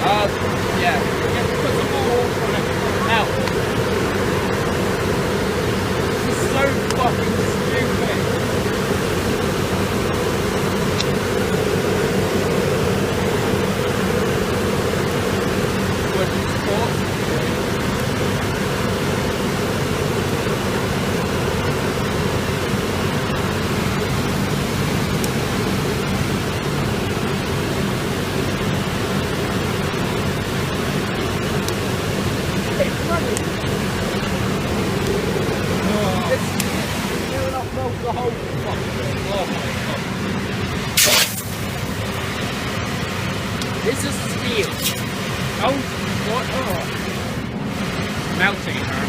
Yeah. Just put some more water on it. Melt. This is so fucking stupid. What is it called? The whole fucking thing. Oh my god. This is steel. Oh, what? Oh. Melting, huh?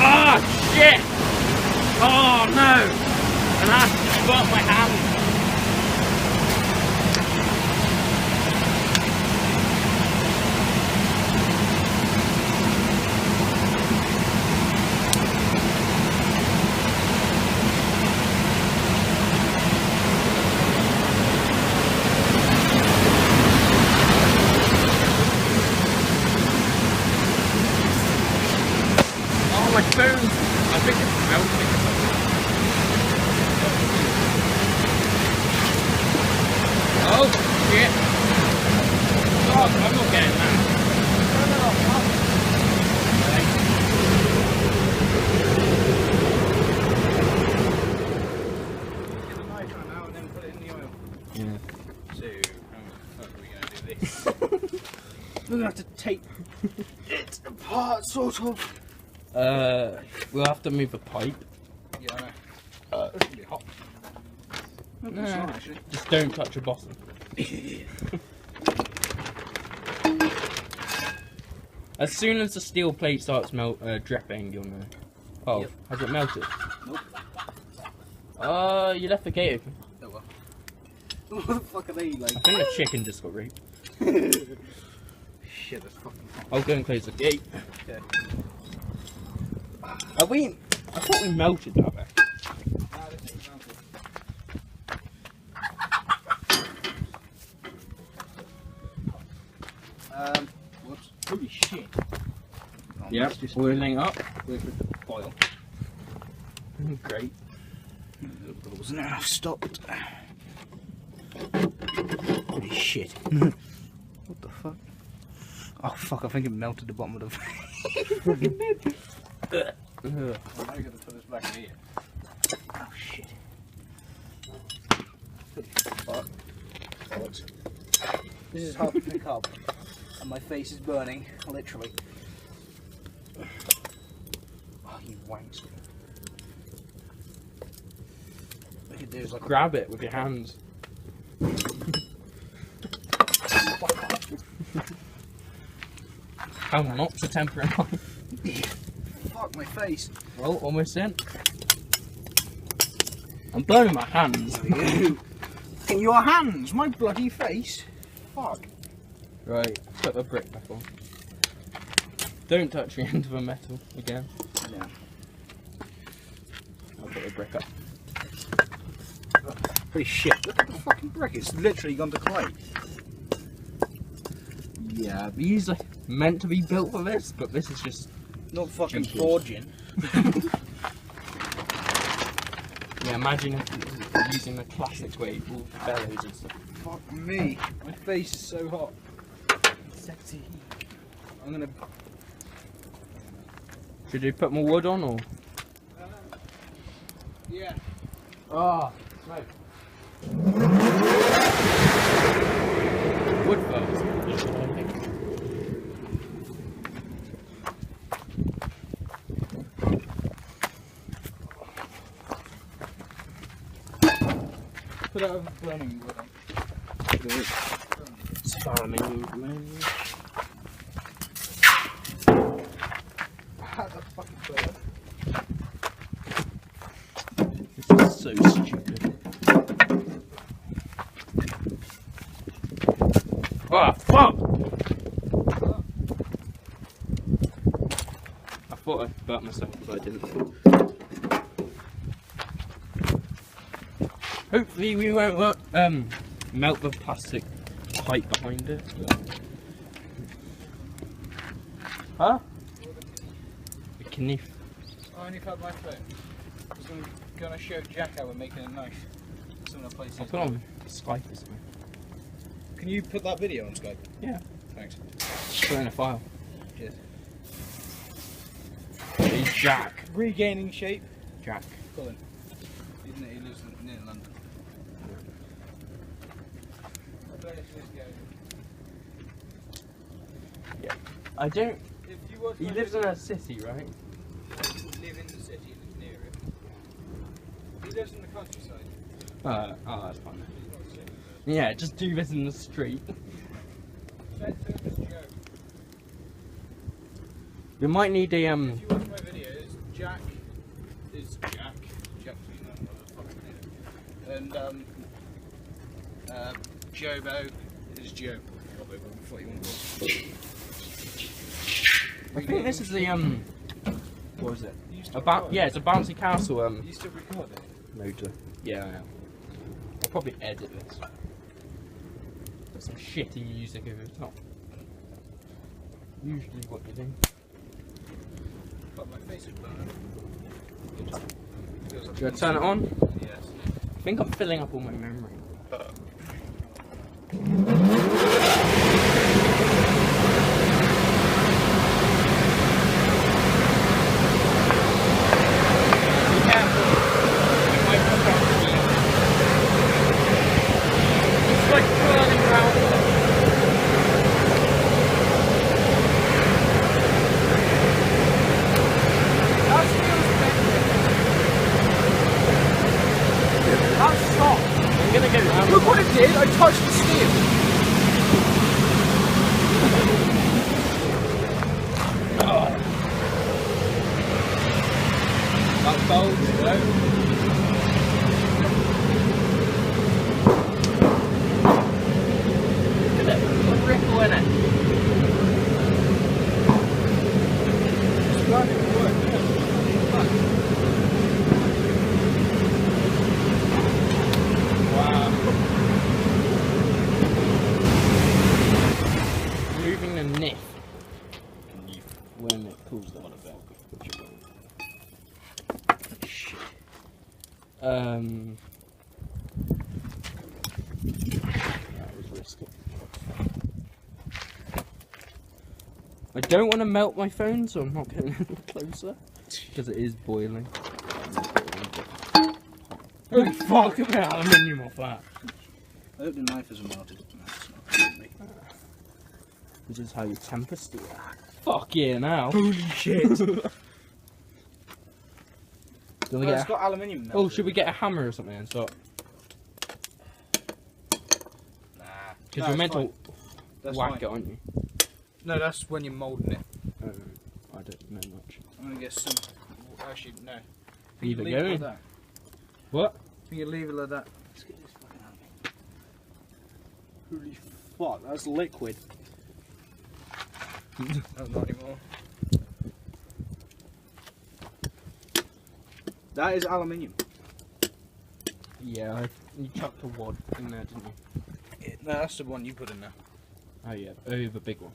Ah, shit! Oh no! And I burnt my hand. Oh, my phone! I think it's melting. Oh shit! God, I'm not getting that. Turn it off, huh? Get the knife out now and then put it in the oil. Yeah. So, how the fuck are we going to do this? We're going to have to take it apart, sort of. We'll have to move a pipe. Yeah, I know. It's going to be hot. No, it's not, actually. Just don't touch your bottom. As soon as the steel plate starts dripping, you'll know. Oh, yep. Has it melted? Nope. You left the gate open. Oh well. What the fuck are they like? I think the chicken just got raped. Shit, that's fucking hot. I'll go and close the gate. Okay. I thought we melted that back. Whoops. Holy shit. Oh, yep, just boiling up. Wait for it to boil. Great. There wasn't enough stopped. Holy shit. What the fuck? Oh fuck, I think it melted the bottom of the fucking bed. I'm now going to put this back in here. Oh shit. Fuck. What? This is hard to pick up. And my face is burning, literally. Oh, you wanks. Look at this, like grab it with your hands. How not to temper it on. Fuck my face. Well, almost in. I'm burning my hands. In your hands? My bloody face? Fuck. Right, put the brick back on. Don't touch the end of the metal again. No. I'll put the brick up. Holy shit, look at the fucking brick, it's literally gone to clay. Yeah, these are meant to be built for this, but this is just not fucking forging. Yeah, imagine if using the classic way, all the bellows and stuff. Fuck me, my face is so hot. Sexy. I'm gonna. Should you put more wood on or? Yeah. Ah, smoke. Wood first. Put out a burning wood on. It's farming wood. How the fucking bird? This is so stupid. Oh, fuck! I thought I burnt myself, but I didn't. Hopefully we won't melt the plastic pipe behind it. Huh? The knife. I only felt my phone. I was going to show Jack how we're making a knife. Some of the places. I'll put on Skype or something. Can you put that video on Skype? Yeah. Thanks. Put it in a file. Cheers. Hey, Jack. Regaining shape. Jack. Colin. Isn't it? He lives near London. Yeah. I don't. If you watch He lives in a city, right? Live in the city, live near it. He lives in the countryside. Oh, that's fine. He's not sick. Yeah, just do this in the street. Said to him as Joe. We might need a If you watch my videos, Jack is Jack. Jack's not the fucking name. And Jobo is Joe. What you want to call. I think this is the what was it? About yeah, it's a Bouncy Castle You still record it? motor. Yeah, I am. I'll probably edit this. Put some shitty music over the top. Usually what you do. But my face is burned. Should I turn it on? Yes. I think I'm filling up all my memory. Look what it did! I touched the steel! That bulge, you know? Look at it, there's a ripple in it. It's working, it worked, yeah. Moving the niff. When it cools the water back. Shit. That was risky. I don't want to melt my phone, so I'm not getting any closer. Because it is boiling. Oh fuck, look at aluminium off that. I hope the knife isn't melted. No, it's not. This is how you temper steel. Fuck yeah, now. Holy shit! It's got aluminium melted. Oh, should we get a hammer or something and start? Nah. Because you're meant to whack fine. it, aren't you? No, that's when you're moulding it. I don't know much. I'm gonna get some. Actually, no. Leave it Leave going. like that. What? You can leave it like that. Let's get this fucking aluminium. Holy fuck, that's liquid. Oh, not anymore. That is aluminium. Yeah, you chucked a wad in there, didn't you? No, that's the one you put in there. Oh yeah, the big one.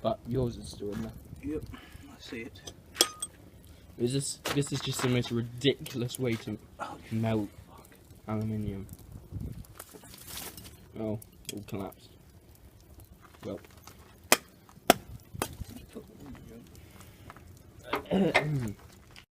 But yours is still in there. Yep, I see it. This is just the most ridiculous way to melt aluminium. Oh, all collapsed. Well.